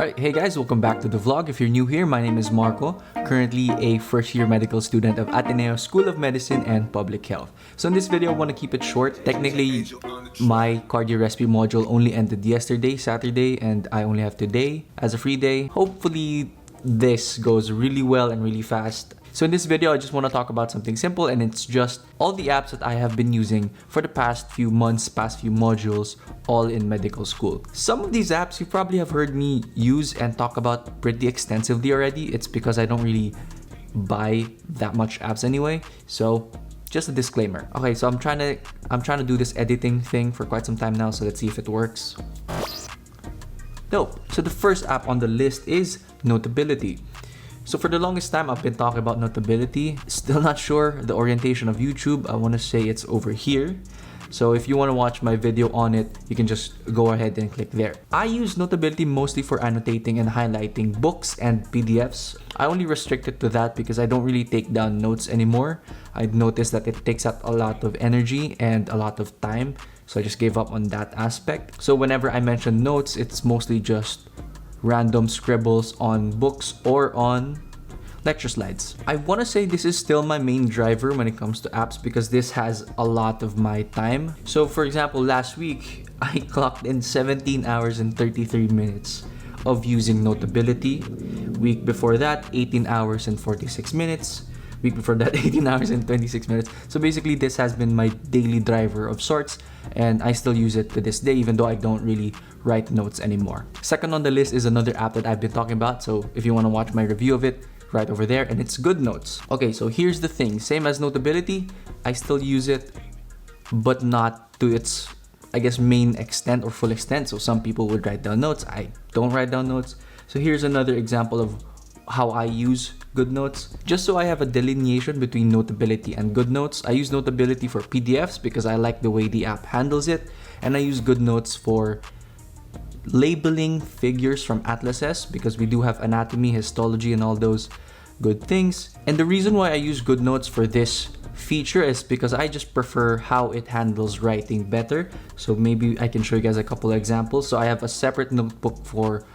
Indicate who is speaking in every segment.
Speaker 1: Alright, hey guys, welcome back to the vlog. If you're new here, my name is Marco, currently a first-year medical student of Ateneo School of Medicine and Public Health. So in this video, I want to keep it short. Technically, my cardio respi module only ended yesterday, Saturday, and I only have today as a free day. Hopefully, this goes really well and really fast. So in this video, I just want to talk about something simple, and it's just all the apps that I have been using for the past few months, past few modules, all in medical school. Some of these apps you probably have heard me use and talk about pretty extensively already. It's because I don't really buy that much apps anyway. So just a disclaimer. Okay, so I'm trying to do this editing thing for quite some time now, so let's see if it works. Dope. So the first app on the list is Notability. So for the longest time, I've been talking about Notability. Still not sure the orientation of YouTube. I want to say it's over here. So if you want to watch my video on it, you can just go ahead and click there. I use Notability mostly for annotating and highlighting books and PDFs. I only restrict it to that because I don't really take down notes anymore. I've noticed that it takes up a lot of energy and a lot of time. So I just gave up on that aspect. So whenever I mention notes, it's mostly just random scribbles on books or on lecture slides. I want to say this is still my main driver when it comes to apps because this has a lot of my time. So for example, last week, I clocked in 17 hours and 33 minutes of using Notability. Week before that, 18 hours and 46 minutes. Week before that, 18 hours and 26 minutes. So basically, this has been my daily driver of sorts, and I still use it to this day, even though I don't really write notes anymore. Second on the list is another app that I've been talking about. So if you want to watch my review of it, right over there, and it's Goodnotes. Okay, so here's the thing. Same as Notability, I still use it, but not to its, I guess, main extent or full extent. So some people would write down notes. I don't write down notes. So here's another example of how I use Goodnotes. Just so I have a delineation between Notability and Goodnotes, I use Notability for PDFs because I like the way the app handles it, and I use Goodnotes for labeling figures from atlases because we do have anatomy, histology, and all those good things. And the reason why I use Goodnotes for this feature is because I just prefer how it handles writing better. So maybe I can show you guys a couple of examples. So I have a separate notebook for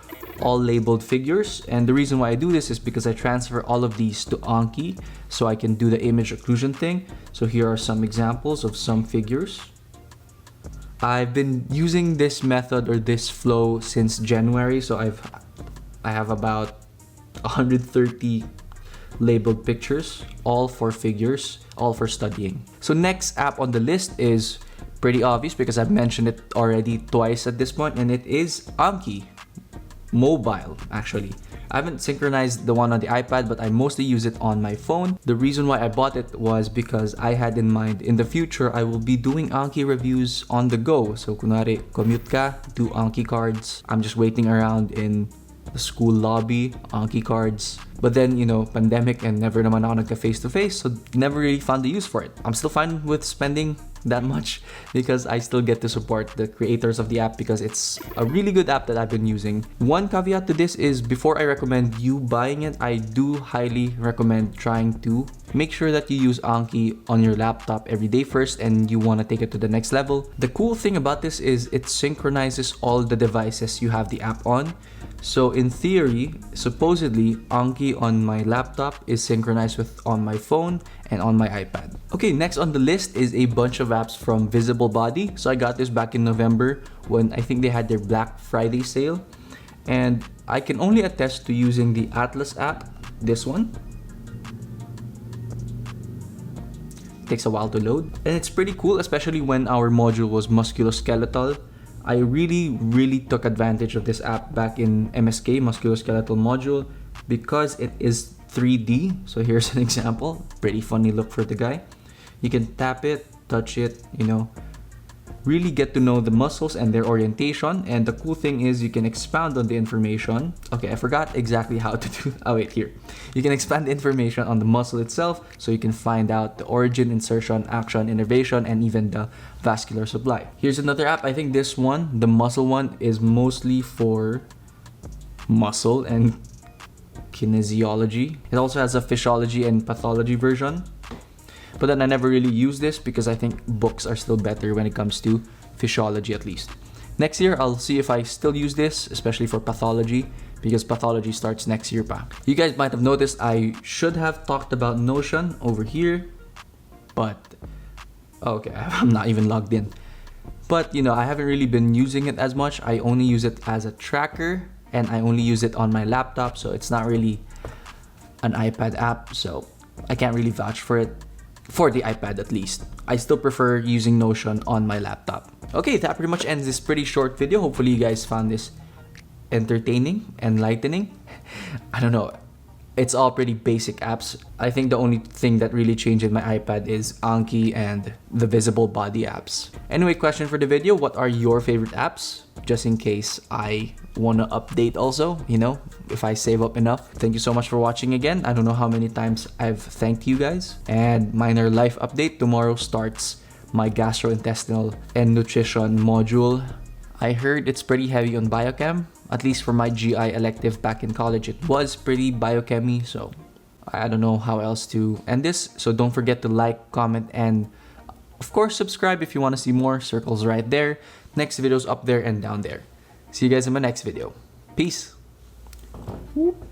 Speaker 1: all labeled figures, and the reason why I do this is because I transfer all of these to Anki so I can do the image occlusion thing. So here are some examples of some figures. I've been using this method or this flow since January, so I have about 130 labeled pictures, all for figures, all for studying. So next app on the list is pretty obvious because I've mentioned it already twice at this point, and it is Anki. Mobile, actually. I haven't synchronized the one on the iPad, but I mostly use it on my phone. The reason why I bought it was because I had in mind in the future I will be doing Anki reviews on the go. So kunwari, commute ka, do Anki cards. I'm just waiting around in the school lobby, Anki cards. But then, pandemic and never naman ako nagka face-to-face, so never really found the use for it. I'm still fine with spending that much because I still get to support the creators of the app because it's a really good app that I've been using. One caveat to this is before I recommend you buying it, I do highly recommend trying to make sure that you use Anki on your laptop every day first and you want to take it to the next level. The cool thing about this is it synchronizes all the devices you have the app on. So in theory, supposedly, Anki on my laptop is synchronized with on my phone and on my iPad. Okay, next on the list is a bunch of apps from Visible Body. So I got this back in November when I think they had their Black Friday sale. And I can only attest to using the Atlas app, this one. Takes a while to load. And it's pretty cool, especially when our module was musculoskeletal. I really took advantage of this app back in MSK, musculoskeletal module, because it is 3D. So here's an example. Pretty funny look for the guy. You can tap it, touch it, really get to know the muscles and their orientation. And the cool thing is you can expand on the information. Okay, I forgot exactly how to do. Oh wait, here. You can expand the information on the muscle itself so you can find out the origin, insertion, action, innervation, and even the vascular supply. Here's another app. I think this one, the muscle one, is mostly for muscle and kinesiology. It also has a physiology and pathology version. But then I never really use this because I think books are still better when it comes to physiology at least. Next year, I'll see if I still use this, especially for pathology, because pathology starts next year pa. You guys might have noticed I should have talked about Notion over here, but okay, I'm not even logged in. But you know, I haven't really been using it as much. I only use it as a tracker and I only use it on my laptop, so it's not really an iPad app, so I can't really vouch for it, for the iPad at least. I still prefer using Notion on my laptop. Okay, that pretty much ends this pretty short video. Hopefully you guys found this entertaining, enlightening. I don't know. It's all pretty basic apps. I think the only thing that really changed in my iPad is Anki and the visible body apps. Anyway, question for the video, what are your favorite apps? Just in case I want to update also, you know, if I save up enough. Thank you so much for watching again. I don't know how many times I've thanked you guys. And minor life update, tomorrow starts my gastrointestinal and nutrition module. I heard it's pretty heavy on biochem. At least for my GI elective back in college, it was pretty biochemy, so I don't know how else to end this. So don't forget to like, comment, and of course subscribe if you want to see more. Circles right there. Next video's up there and down there. See you guys in my next video. Peace. Whoop.